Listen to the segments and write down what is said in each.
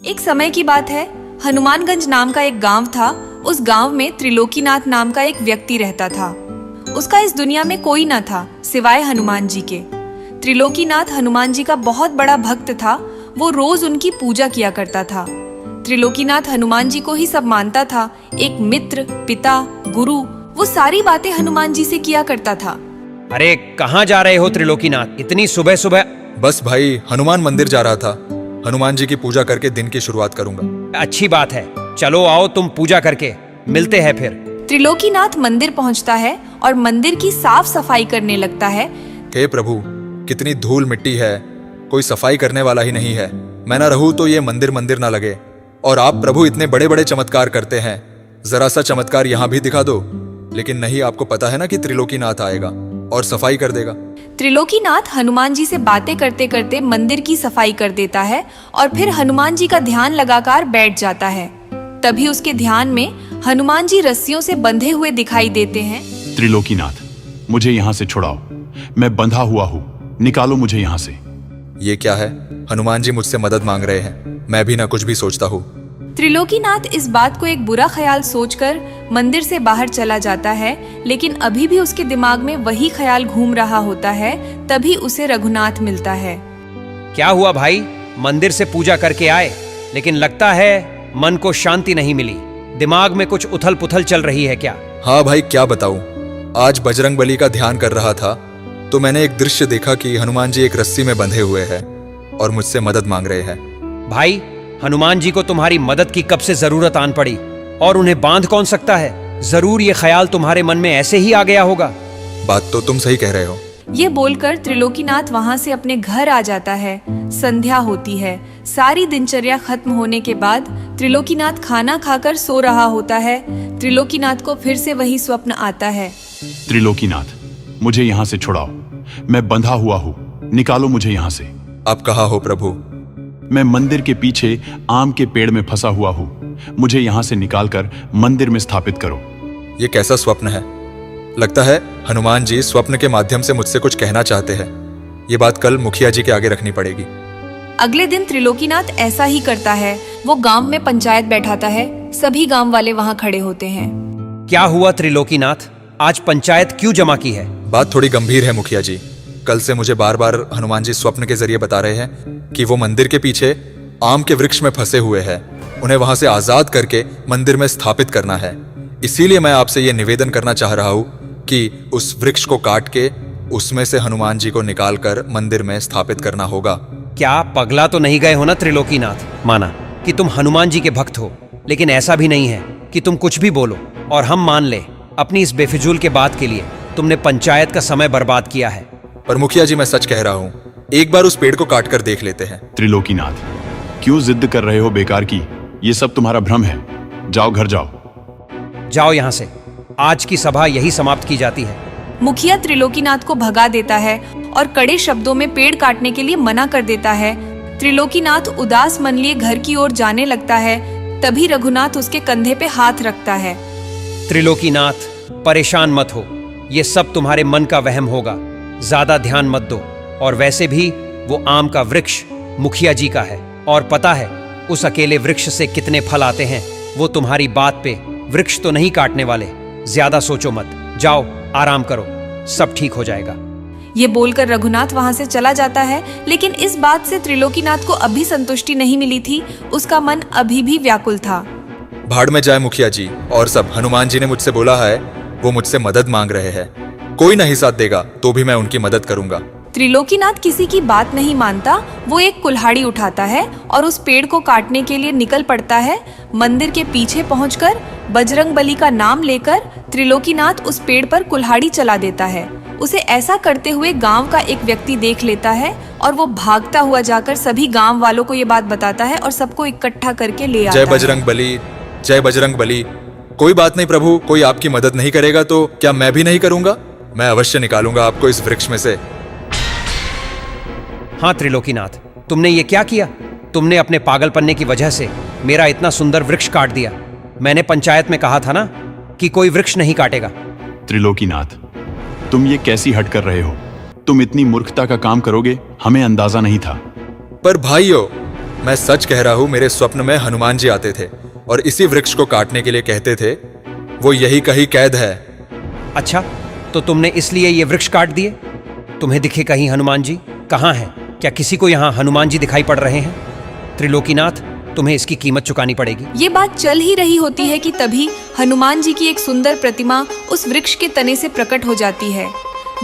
एक समय की बात है, हनुमानगंज नाम का एक गांव था। उस गांव में त्रिलोकीनाथ नाम का एक व्यक्ति रहता था। उसका इस दुनिया में कोई न था सिवाय हनुमान जी के। त्रिलोकीनाथ हनुमान जी का बहुत बड़ा भक्त था। वो रोज उनकी पूजा किया करता था। त्रिलोकीनाथ हनुमान जी को ही सब मानता था, एक मित्र, पिता, गुरु। वो सारी बातें हनुमान जी से किया करता था। अरे कहाँ जा रहे हो त्रिलोकीनाथ, इतनी सुबह सुबह? बस भाई, हनुमान मंदिर जा रहा था। हनुमान जी की पूजा करके दिन की शुरुआत करूंगा। अच्छी बात है, चलो आओ तुम पूजा करके मिलते हैं फिर। त्रिलोकीनाथ मंदिर पहुंचता है और मंदिर की साफ सफाई करने लगता है। हे प्रभु, कितनी धूल मिट्टी है, कोई सफाई करने वाला ही नहीं है। मैं ना रहूं तो ये मंदिर मंदिर ना लगे। और आप प्रभु इतने बड़े बड़े चमत्कार करते हैं, जरा सा चमत्कार यहाँ भी दिखा दो। लेकिन नहीं, आपको पता है ना कि त्रिलोकीनाथ आएगा और सफाई कर देगा। त्रिलोकीनाथ हनुमान जी से बातें करते करते मंदिर की सफाई कर देता है और फिर हनुमान जी का ध्यान लगाकर बैठ जाता है। तभी उसके ध्यान में हनुमान जी रस्सियों से बंधे हुए दिखाई देते हैं। त्रिलोकीनाथ, मुझे यहाँ से छुड़ाओ, मैं बंधा हुआ हूँ, निकालो मुझे यहाँ से। ये क्या है? हनुमान जी मुझसे मदद मांग रहे हैं। मैं भी ना कुछ भी सोचता हूँ। त्रिलोकीनाथ इस बात को एक बुरा ख्याल सोचकर मंदिर से बाहर चला जाता है, लेकिन अभी भी उसके दिमाग में वही ख्याल घूम रहा होता है। तभी उसे रघुनाथ मिलता है। क्या हुआ भाई, मंदिर से पूजा करके आए, लेकिन लगता है मन को शांति नहीं मिली। दिमाग में कुछ उथल पुथल चल रही है क्या? हाँ भाई, क्या बताऊं। आज बजरंगबली का ध्यान कर रहा था तो मैंने एक दृश्य देखा कि हनुमान जी एक रस्सी में बंधे हुए हैं और मुझसे मदद मांग रहे हैं। भाई, हनुमान जी को तुम्हारी मदद की कब से जरूरत आन पड़ी, और उन्हें बांध कौन सकता है? जरूर ये ख्याल तुम्हारे मन में ऐसे ही आ गया होगा। बात तो तुम सही कह रहे हो। ये बोलकर त्रिलोकीनाथ वहाँ से अपने घर आ जाता है। संध्या होती है। सारी दिनचर्या खत्म होने के बाद त्रिलोकीनाथ खाना खाकर सो रहा होता है। त्रिलोकीनाथ को फिर से वही स्वप्न आता है। त्रिलोकीनाथ, मुझे यहाँ से छुड़ाओ, मैं बंधा हुआ हूँ, निकालो मुझे यहाँ से। आप कहाँ हो प्रभु? मैं मंदिर के पीछे आम के पेड़ में फंसा हुआ हूँ, मुझे यहाँ से निकालकर मंदिर में स्थापित करो। ये कैसा स्वप्न है? लगता है हनुमान जी स्वप्न के माध्यम से मुझसे कुछ कहना चाहते हैं। ये बात कल मुखिया जी के आगे रखनी पड़ेगी। अगले दिन त्रिलोकीनाथ ऐसा ही करता है। वो गांव में पंचायत बैठाता है। सभी गांव वाले वहाँ खड़े होते हैं। क्या हुआ त्रिलोकीनाथ, आज पंचायत क्यों जमा की है? बात थोड़ी गंभीर है मुखिया जी। कल से मुझे बार बार हनुमान जी स्वप्न के जरिए बता रहे हैं कि वो मंदिर के पीछे आम के वृक्ष में फंसे हुए हैं। उन्हें वहां से आजाद करके मंदिर में स्थापित करना है। इसीलिए मैं आपसे ये निवेदन करना चाह रहा हूँ कि उस वृक्ष को काट के उसमें से हनुमान जी को निकालकर मंदिर में स्थापित करना होगा। क्या पगला तो नहीं गए हो ना त्रिलोकीनाथ? माना कि तुम हनुमान जी के भक्त हो, लेकिन ऐसा भी नहीं है कि तुम कुछ भी बोलो और हम मान ले। अपनी इस बेफिजूल के बात के लिए तुमने पंचायत का समय बर्बाद किया है। पर मुखिया जी, मैं सच कह रहा हूँ, एक बार उस पेड़ को काट कर देख लेते हैं। त्रिलोकीनाथ, क्यों जिद कर रहे हो बेकार की? ये सब तुम्हारा भ्रम है। जाओ घर जाओ। जाओ यहाँ से। आज की सभा यही समाप्त की जाती है। मुखिया त्रिलोकीनाथ को भगा देता है और कड़े शब्दों में पेड़ काटने के लिए मना कर देता है। त्रिलोकीनाथ उदास मन लिए घर की ओर जाने लगता है। तभी रघुनाथ उसके कंधे पे हाथ रखता है। त्रिलोकीनाथ, परेशान मत हो, ये सब तुम्हारे मन का वहम होगा। ज्यादा ध्यान मत दो। और वैसे भी वो आम का वृक्ष मुखिया जी का है, और पता है उस अकेले वृक्ष से कितने फल आते हैं। वो तुम्हारी बात पे वृक्ष तो नहीं काटने वाले। ज्यादा सोचो मत, जाओ आराम करो, सब ठीक हो जाएगा। ये बोलकर रघुनाथ वहाँ से चला जाता है। लेकिन इस बात से त्रिलोकीनाथ को अभी संतुष्टि नहीं मिली थी। उसका मन अभी भी व्याकुल था। भाड़ में जाए मुखिया जी और सब। हनुमान जी ने मुझसे बोला है, वो मुझसे मदद मांग रहे हैं। कोई नहीं साथ देगा तो भी मैं उनकी मदद करूंगा। त्रिलोकीनाथ किसी की बात नहीं मानता। वो एक कुल्हाड़ी उठाता है और उस पेड़ को काटने के लिए निकल पड़ता है। मंदिर के पीछे पहुंचकर बजरंगबली का नाम लेकर त्रिलोकीनाथ उस पेड़ पर कुल्हाड़ी चला देता है। उसे ऐसा करते हुए गांव का एक व्यक्ति देख लेता है और वो भागता हुआ जाकर सभी गांव वालों को ये बात बताता है और सबको इकट्ठा करके ले आता है। जय बजरंगबली, जय बजरंगबली। कोई बात नहीं प्रभु, कोई आपकी मदद नहीं करेगा तो क्या मैं भी नहीं करूंगा? मैं अवश्य निकालूंगा आपको इस वृक्ष में से। हाँ त्रिलोकीनाथ, तुमने ये क्या किया? तुमने अपने पागलपन्ने की वजह से मेरा इतना सुंदर वृक्ष काट दिया। मैंने पंचायत में कहा था ना कि कोई वृक्ष नहीं काटेगा। त्रिलोकीनाथ, तुम ये कैसी हट कर रहे हो? तुम इतनी मूर्खता का काम करोगे, हमें अंदाजा नहीं था। पर भाइयों, मैं सच कह रहा हूँ, मेरे स्वप्न में हनुमान जी आते थे और इसी वृक्ष को काटने के लिए कहते थे वो यही कहीं कैद है। अच्छा, तो तुमने इसलिए ये वृक्ष काट दिए? तुम्हें दिखे कहीं हनुमान जी? कहाँ हैं? क्या किसी को यहाँ हनुमान जी दिखाई पड़ रहे हैं? त्रिलोकीनाथ, तुम्हें इसकी कीमत चुकानी पड़ेगी। ये बात चल ही रही होती है कि तभी हनुमान जी की एक सुंदर प्रतिमा उस वृक्ष के तने से प्रकट हो जाती है,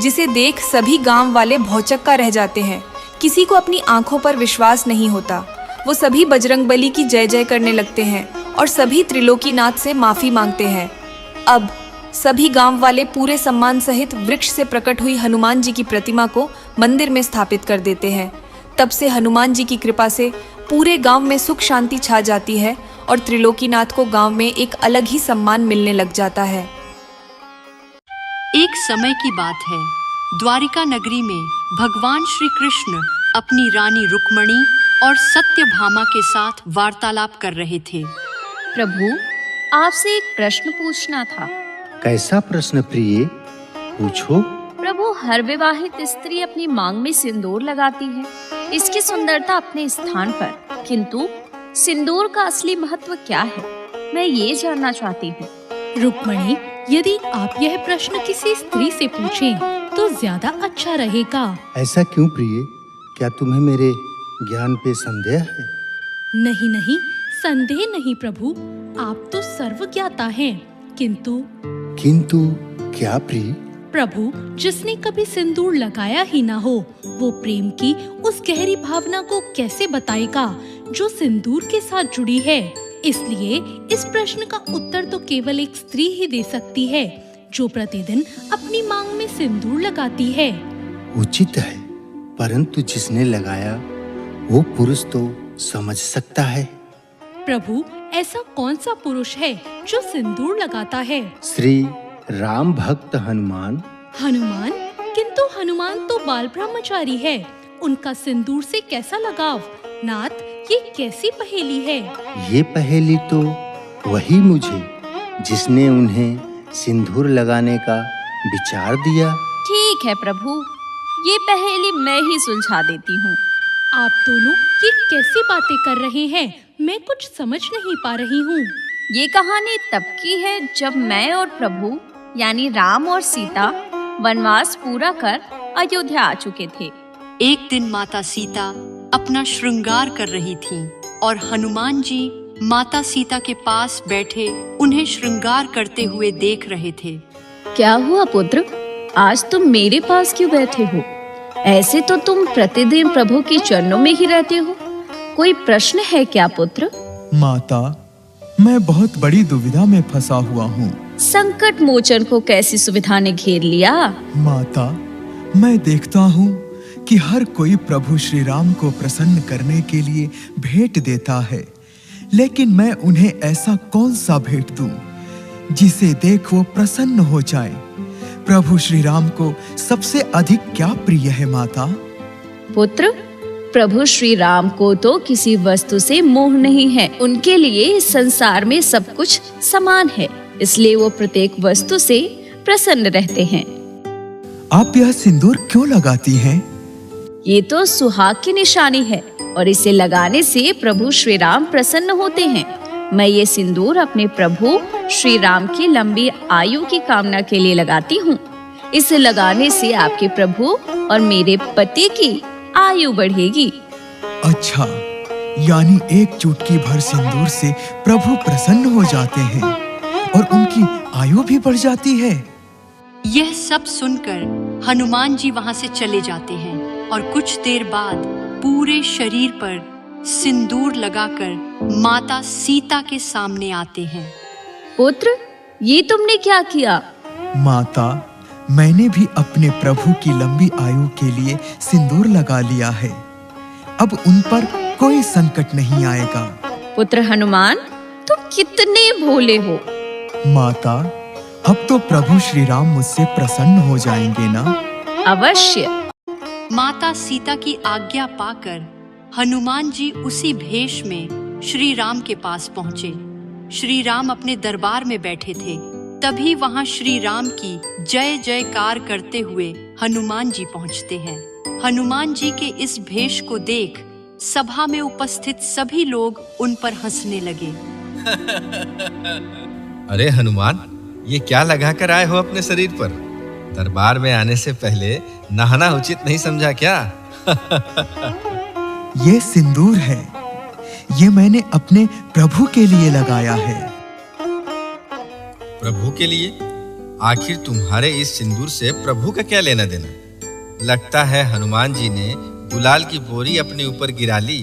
जिसे देख सभी गांव वाले भौचक्का रह जाते हैं। किसी को अपनी आंखों पर विश्वास नहीं होता। वो सभी बजरंगबली की जय जय करने लगते हैं और सभी त्रिलोकीनाथ से माफी मांगते हैं। अब सभी गांव वाले पूरे सम्मान सहित वृक्ष से प्रकट हुई हनुमान जी की प्रतिमा को मंदिर में स्थापित कर देते हैं। तब से हनुमान जी की कृपा से पूरे गांव में सुख शांति छा जाती है और त्रिलोकीनाथ को गांव में एक अलग ही सम्मान मिलने लग जाता है। एक समय की बात है, द्वारिका नगरी में भगवान श्री कृष्ण अपनी रानी रुक्मणी और सत्यभामा के साथ वार्तालाप कर रहे थे। प्रभु, आपसे एक प्रश्न पूछना था। कैसा प्रश्न प्रिय? पूछो। प्रभु, हर विवाहित स्त्री अपनी मांग में सिंदूर लगाती है। इसकी सुंदरता अपने स्थान पर, किंतु सिंदूर का असली महत्व क्या है, मैं ये जानना चाहती हूँ। रुक्मणी, यदि आप यह प्रश्न किसी स्त्री से पूछें तो ज्यादा अच्छा रहेगा। ऐसा क्यों प्रिय? क्या तुम्हें मेरे ज्ञान पे संदेह है? नहीं नहीं, संदेह नहीं प्रभु, आप तो सर्वज्ञाता हैं। किंतु क्या प्रिय? प्रभु, जिसने कभी सिंदूर लगाया ही ना हो, वो प्रेम की उस गहरी भावना को कैसे बताएगा जो सिंदूर के साथ जुड़ी है। इसलिए इस प्रश्न का उत्तर तो केवल एक स्त्री ही दे सकती है, जो प्रतिदिन अपनी मांग में सिंदूर लगाती है। उचित है, परंतु जिसने लगाया वो पुरुष तो समझ सकता है। प्रभु, ऐसा कौन सा पुरुष है जो सिंदूर लगाता है? श्री राम भक्त हनुमान। हनुमान? किंतु हनुमान तो बाल ब्रह्मचारी है, उनका सिंदूर से कैसा लगाव? नाथ, ये कैसी पहेली है? ये पहेली तो वही मुझे जिसने उन्हें सिंदूर लगाने का विचार दिया। ठीक है प्रभु, ये पहेली मैं ही सुलझा देती हूँ। आप दोनों ये कैसी बातें कर रहे हैं? मैं कुछ समझ नहीं पा रही हूँ। ये कहानी तब की है जब मैं और प्रभु यानी राम और सीता वनवास पूरा कर अयोध्या आ चुके थे। एक दिन माता सीता अपना श्रृंगार कर रही थीं और हनुमान जी माता सीता के पास बैठे उन्हें श्रृंगार करते हुए देख रहे थे। क्या हुआ पुत्र, आज तुम मेरे पास क्यों बैठे हो? ऐसे तो तुम प्रतिदिन प्रभु के चरणों में ही रहते हो। कोई प्रश्न है क्या पुत्र? माता, मैं बहुत बड़ी दुविधा में फंसा हुआ हूँ। संकट मोचन को कैसी सुविधा ने घेर लिया? माता, मैं देखता हूँ कि हर कोई प्रभु श्री राम को प्रसन्न करने के लिए भेंट देता है, लेकिन मैं उन्हें ऐसा कौन सा भेंट दूं जिसे देख वो प्रसन्न हो जाए? प्रभु श्री राम को सबसे अधिक क्या प्रिय है माता? पुत्र, प्रभु श्री राम को तो किसी वस्तु से मोह नहीं है। उनके लिए इस संसार में सब कुछ समान है, इसलिए वो प्रत्येक वस्तु से प्रसन्न रहते हैं। आप यह सिंदूर क्यों लगाती हैं? ये तो सुहाग की निशानी है और इसे लगाने से प्रभु श्री राम प्रसन्न होते हैं। मैं ये सिंदूर अपने प्रभु श्री राम की लंबी आयु की कामना के लिए लगाती हूँ। इसे लगाने से आपके प्रभु और मेरे पति की आयु बढ़ेगी। अच्छा, यानी एक चुटकी भर सिंदूर से प्रभु प्रसन्न हो जाते हैं और उनकी आयु भी बढ़ जाती है। यह सब सुनकर हनुमान जी वहां से चले जाते हैं और कुछ देर बाद पूरे शरीर पर सिंदूर लगाकर माता सीता के सामने आते हैं। पुत्र, ये तुमने क्या किया? माता, मैंने भी अपने प्रभु की लंबी आयु के लिए सिंदूर लगा लिया है। अब उन पर कोई संकट नहीं आएगा। पुत्र हनुमान, तुम कितने भोले हो। माता, अब तो प्रभु श्री राम मुझसे प्रसन्न हो जाएंगे ना? अवश्य। माता सीता की आज्ञा पाकर हनुमान जी उसी भेष में श्री राम के पास पहुँचे। श्री राम अपने दरबार में बैठे थे। तभी वहां श्री राम की जय जयकार करते हुए हनुमान जी पहुंचते हैं। हनुमान जी के इस भेष को देख सभा में उपस्थित सभी लोग उन पर हंसने लगे। अरे हनुमान, ये क्या लगा कर आए हो अपने शरीर पर? दरबार में आने से पहले नहाना उचित नहीं समझा क्या? ये सिंदूर है, ये मैंने अपने प्रभु के लिए लगाया है। प्रभु के लिए? आखिर तुम्हारे इस सिंदूर से प्रभु का क्या लेना देना? लगता है हनुमान जी ने गुलाल की बोरी अपने ऊपर गिरा ली।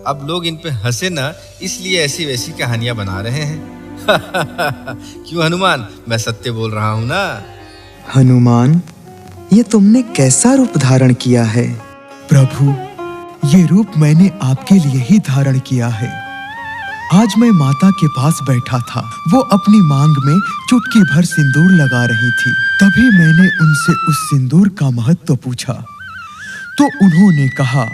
अब लोग इन पे हंसे ना, इसलिए ऐसी वैसी कहानियां बना रहे हैं। क्यों हनुमान, मैं सत्य बोल रहा हूं ना? हनुमान, ये तुमने कैसा रूप धारण किया है? प्रभु, ये रूप मैंने आपके लिए ही धारण किया है। आज मैं माता के पास बैठा था, वो अपनी मांग में चुटकी भर सिंदूर लगा रही थी। तभी मैंने उनसे उस सिंदूर का महत्व पूछा, तो उन्होंने कहा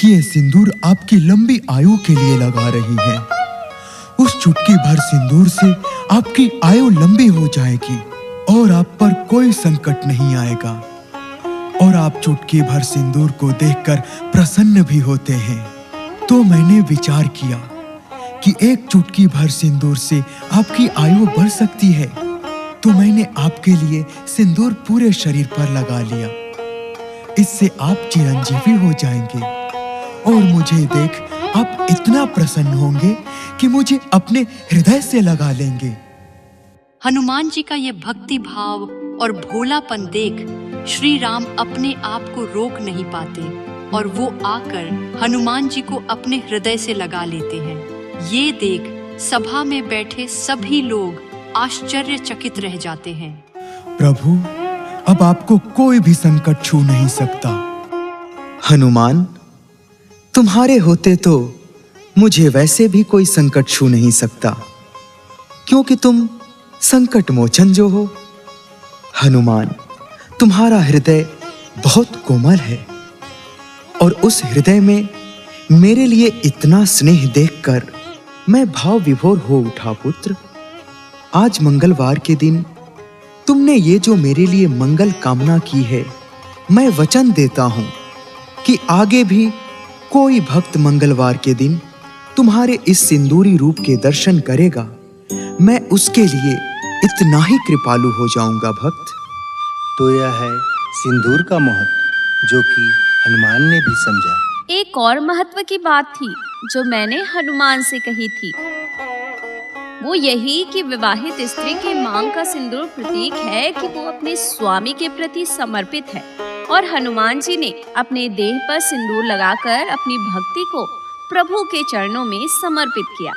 कि ये सिंदूर आपकी लंबी आयु के लिए लगा रही है। उस चुटकी भर सिंदूर से आपकी आयु लंबी हो जाएगी और आप पर कोई संकट नहीं आएगा, और आप चुटकी भर सिंदूर को देखकर प्रसन्न भी होते हैं। तो मैंने विचार किया कि एक चुटकी भर सिंदूर से आपकी आयु बढ़ सकती है, तो मैंने आपके लिए सिंदूर पूरे शरीर पर लगा लिया। इससे आप चिरंजीवी हो जाएंगे और मुझे देख आप इतना प्रसन्न होंगे कि मुझे अपने हृदय से लगा लेंगे। हनुमान जी का ये भक्ति भाव और भोलापन देख श्री राम अपने आप को रोक नहीं पाते और वो आकर हनुमान जी को अपने हृदय से लगा लेते हैं। ये देख सभा में बैठे सभी लोग आश्चर्यचकित रह जाते हैं। प्रभु, अब आपको कोई भी संकट छू नहीं सकता। हनुमान, तुम्हारे होते तो मुझे वैसे भी कोई संकट छू नहीं सकता, क्योंकि तुम संकट मोचन जो हो। हनुमान, तुम्हारा हृदय बहुत कोमल है और उस हृदय में मेरे लिए इतना स्नेह देखकर मैं भाव विभोर हो उठा। पुत्र, आज मंगलवार के दिन तुमने ये जो मेरे लिए मंगल कामना की है, मैं वचन देता हूं कि आगे भी कोई भक्त मंगलवार के दिन तुम्हारे इस सिंदूरी रूप के दर्शन करेगा, मैं उसके लिए इतना ही कृपालु हो जाऊंगा। भक्त, तो यह है सिंदूर का महत्व जो कि हनुमान ने भी समझा। एक और महत्व की बात थी जो मैंने हनुमान से कही थी, वो यही कि विवाहित स्त्री की मांग का सिंदूर प्रतीक है कि वो अपने स्वामी के प्रति समर्पित है, और हनुमान जी ने अपने देह पर सिंदूर लगाकर अपनी भक्ति को प्रभु के चरणों में समर्पित किया।